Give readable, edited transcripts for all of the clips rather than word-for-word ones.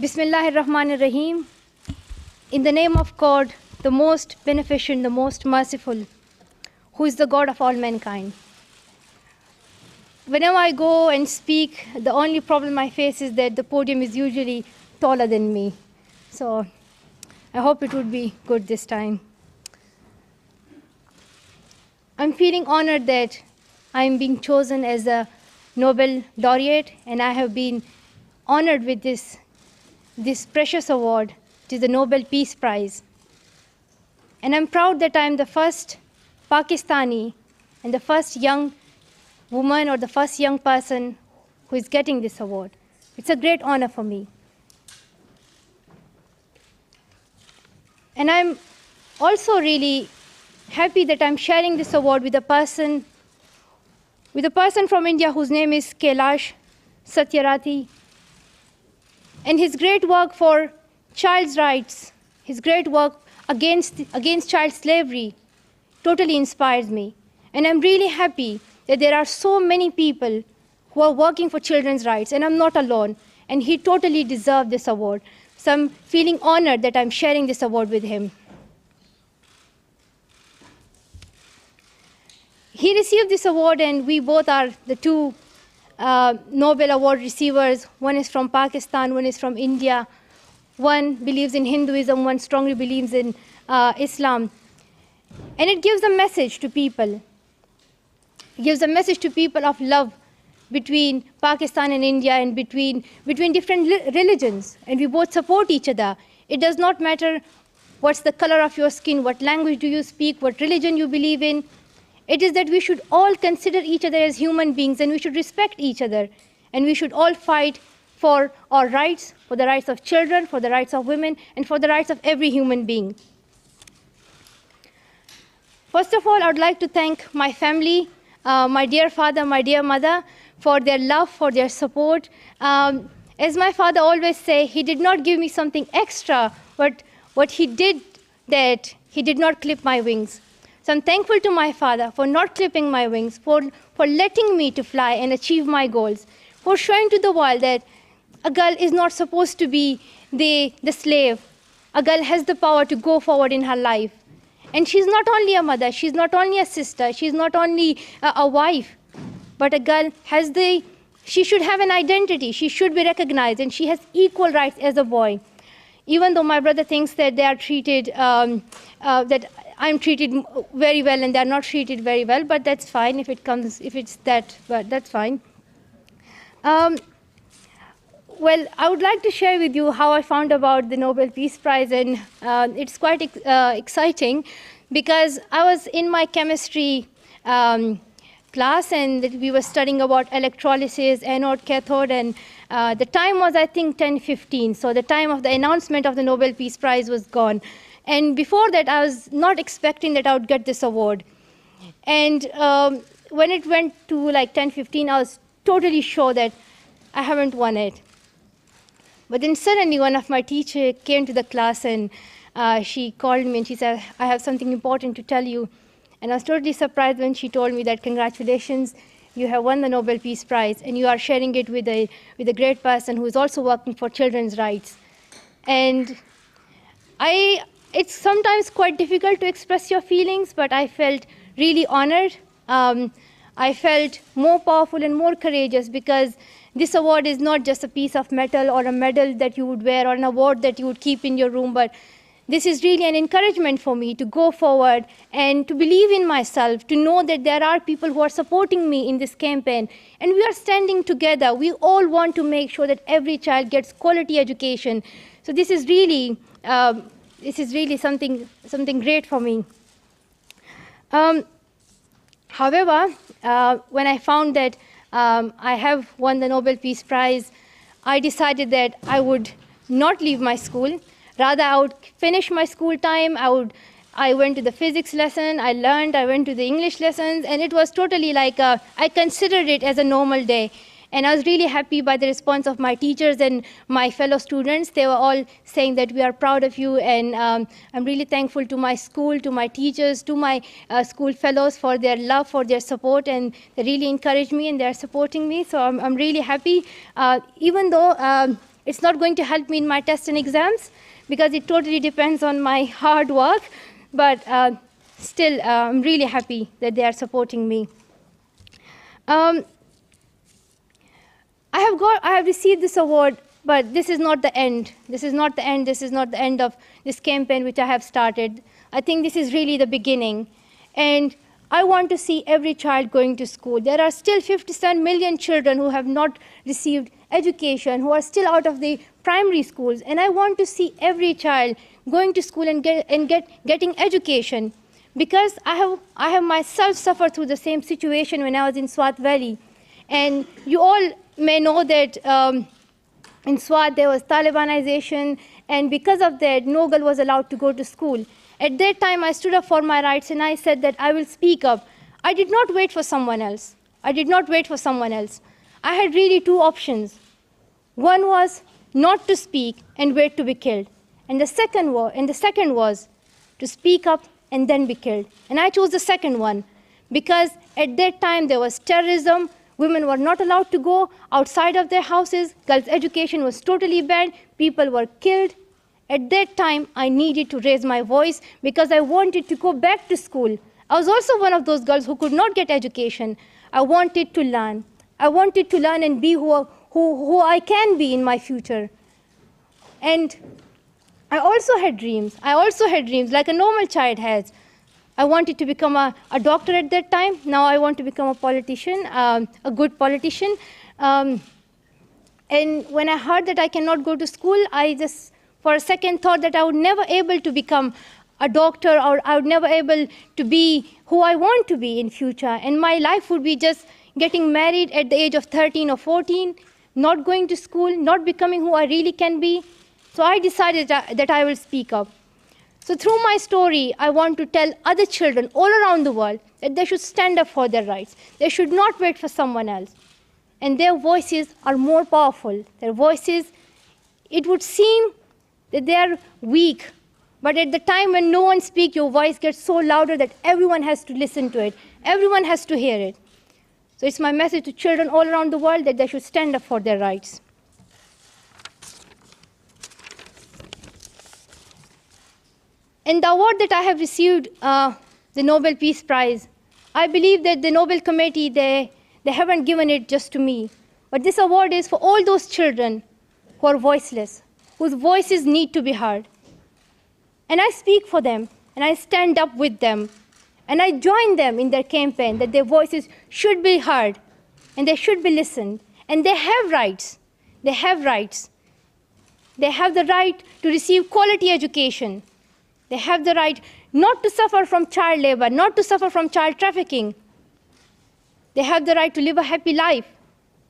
Bismillahir Rahmanir Rahim. In the name of God, the most beneficent, the most merciful, who is the God of all mankind. Whenever I go and speak, the only problem I face is that the podium is usually taller than me. So I hope it would be good this time. I'm feeling honored that I'm being chosen as a Nobel laureate, and I have been honored with this precious award, which is the Nobel Peace Prize. And I'm proud that I'm the first Pakistani and the first young woman or the first young person who is getting this award. It's a great honor for me. And I'm also really happy that I'm sharing this award with a person from India whose name is Kailash Satyarthi. And his great work for child's rights, his great work against child slavery totally inspires me. And I'm really happy that there are so many people who are working for children's rights, and I'm not alone. And he totally deserved this award. So I'm feeling honored that I'm sharing this award with him. He received this award, and we both are the two Nobel Award receivers. One is from Pakistan, one is from India. One believes in Hinduism, one strongly believes in Islam. And it gives a message to people. It gives a message to people of love between Pakistan and India and between different religions. And we both support each other. It does not matter what's the color of your skin, what language do you speak, what religion you believe in. It is that we should all consider each other as human beings, and we should respect each other. And we should all fight for our rights, for the rights of children, for the rights of women, and for the rights of every human being. First of all, I would like to thank my family, my dear father, my dear mother, for their love, for their support. As my father always say, he did not give me something extra, but what he did, that he did not clip my wings. So I'm thankful to my father for not clipping my wings, for letting me to fly and achieve my goals, for showing to the world that a girl is not supposed to be the slave. A girl has the power to go forward in her life. And she's not only a mother, she's not only a sister, she's not only a wife, but a girl she should have an identity, she should be recognized, and she has equal rights as a boy. Even though my brother thinks that they are treated, that I'm treated very well and they're not treated very well, but that's fine if it's that, but that's fine. Well, I would like to share with you how I found about the Nobel Peace Prize, and it's quite exciting because I was in my chemistry class, and we were studying about electrolysis, anode, cathode, and the time was, I think, 10:15, so the time of the announcement of the Nobel Peace Prize was gone. And before that, I was not expecting that I would get this award. And when it went to like 10:15, I was totally sure that I haven't won it. But then suddenly one of my teachers came to the class, and she called me and she said, I have something important to tell you. And I was totally surprised when she told me that, congratulations, you have won the Nobel Peace Prize, and you are sharing it with a great person who is also working for children's rights. And it's sometimes quite difficult to express your feelings, but I felt really honored. I felt more powerful and more courageous because this award is not just a piece of metal or a medal that you would wear or an award that you would keep in your room, but this is really an encouragement for me to go forward and to believe in myself, to know that there are people who are supporting me in this campaign. And we are standing together. We all want to make sure that every child gets quality education. So this is really something great for me. However, when I found that I have won the Nobel Peace Prize, I decided that I would not leave my school. Rather, I would finish my school time. I went to the physics lesson, I learned, I went to the English lessons, and it was totally like, I considered it as a normal day. And I was really happy by the response of my teachers and my fellow students. They were all saying that we are proud of you, and I'm really thankful to my school, to my teachers, to my school fellows for their love, for their support, and they really encouraged me and they're supporting me. So I'm really happy. Even though It's not going to help me in my tests and exams because it totally depends on my hard work, but still, I'm really happy that they are supporting me. I have received this award, but this is not the end. This is not the end. This is not the end of this campaign which I have started. I think this is really the beginning. And I want to see every child going to school. There are still 57 million children who have not received education, who are still out of the primary schools. And I want to see every child going to school and getting education. Because I have myself suffered through the same situation when I was in Swat Valley. And you all may know that in Swat there was Talibanization, and because of that, no girl was allowed to go to school. At that time, I stood up for my rights and I said that I will speak up. I did not wait for someone else. I did not wait for someone else. I had really two options. One was not to speak and wait to be killed. And the second was to speak up and then be killed. And I chose the second one because at that time there was terrorism. Women were not allowed to go outside of their houses. Girls' education was totally banned. People were killed. At that time, I needed to raise my voice because I wanted to go back to school. I was also one of those girls who could not get education. I wanted to learn. I wanted to learn and be who I can be in my future. And I also had dreams. I also had dreams like a normal child has. I wanted to become a doctor at that time. Now I want to become a politician, a good politician. And when I heard that I cannot go to school, I just, for a second, thought that I would never able to become a doctor, or I would never able to be who I want to be in future. And my life would be just getting married at the age of 13 or 14, not going to school, not becoming who I really can be. So I decided that I will speak up. So through my story, I want to tell other children all around the world that they should stand up for their rights. They should not wait for someone else. And their voices are more powerful. Their voices, it would seem that they are weak, but at the time when no one speaks, your voice gets so louder that everyone has to listen to it. Everyone has to hear it. So it's my message to children all around the world that they should stand up for their rights. And the award that I have received, the Nobel Peace Prize, I believe that the Nobel Committee, they haven't given it just to me. But this award is for all those children who are voiceless, whose voices need to be heard. And I speak for them, and I stand up with them, and I join them in their campaign that their voices should be heard, and they should be listened. And they have rights. They have rights. They have the right to receive quality education. They have the right not to suffer from child labor, not to suffer from child trafficking. They have the right to live a happy life.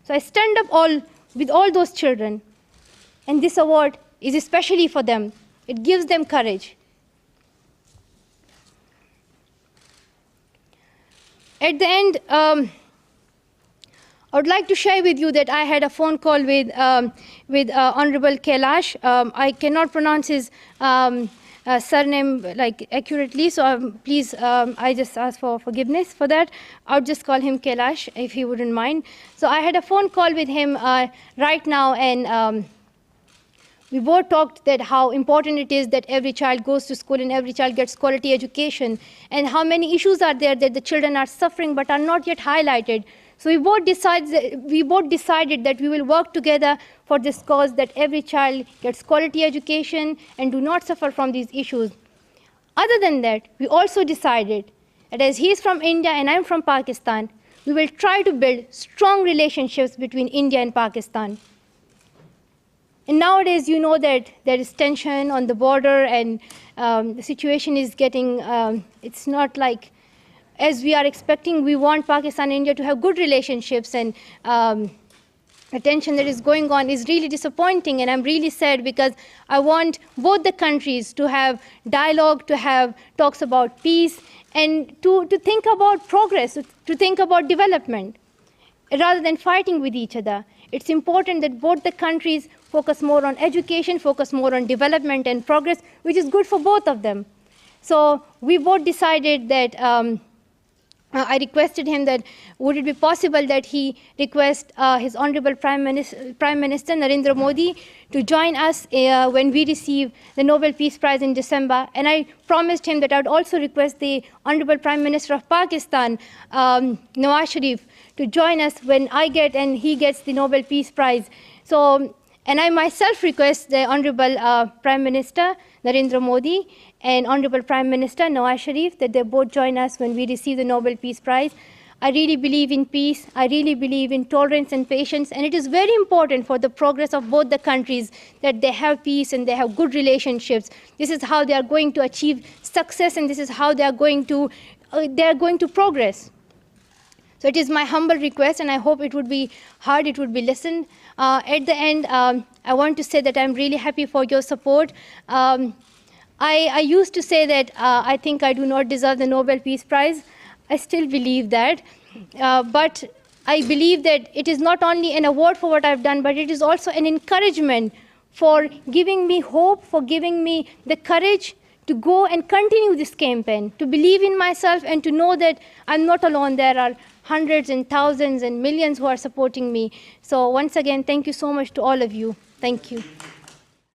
So I stand up with all those children. And this award is especially for them. It gives them courage. At the end, I would like to share with you that I had a phone call with Honorable Kailash. I cannot pronounce his surname accurately, so please, I just ask for forgiveness for that. I would just call him Kailash, if he wouldn't mind. So I had a phone call with him right now, and we both talked that how important it is that every child goes to school and every child gets quality education, and how many issues are there that the children are suffering but are not yet highlighted. So we both decided that we will work together for this cause, that every child gets quality education and do not suffer from these issues. Other than that, we also decided that as he is from India and I'm from Pakistan, we will try to build strong relationships between India and Pakistan. And nowadays, you know that there is tension on the border, and the situation is getting, it's not like as we are expecting. We want Pakistan and India to have good relationships, and the tension that is going on is really disappointing, and I'm really sad because I want both the countries to have dialogue, to have talks about peace, and to think about progress, to think about development, rather than fighting with each other. It's important that both the countries focus more on education, focus more on development and progress, which is good for both of them. So we both decided that I requested him that would it be possible that he request his Honorable Prime Minister Narendra Modi to join us when we receive the Nobel Peace Prize in December. And I promised him that I would also request the Honorable Prime Minister of Pakistan, Nawaz Sharif, to join us when I get and he gets the Nobel Peace Prize. So, and I myself request the Honorable Prime Minister Narendra Modi and Honorable Prime Minister Nawaz Sharif that they both join us when we receive the Nobel Peace Prize. I really believe in peace. I really believe in tolerance and patience. And it is very important for the progress of both the countries that they have peace and they have good relationships. This is how they are going to achieve success, and this is how they are going to progress. So it is my humble request, and I hope it would be heard, it would be listened. At the end, I want to say that I'm really happy for your support. I used to say that I think I do not deserve the Nobel Peace Prize. I still believe that. But I believe that it is not only an award for what I've done, but it is also an encouragement for giving me hope, for giving me the courage to go and continue this campaign, to believe in myself and to know that I'm not alone. There are hundreds and thousands and millions who are supporting me. So once again, thank you so much to all of you. Thank you.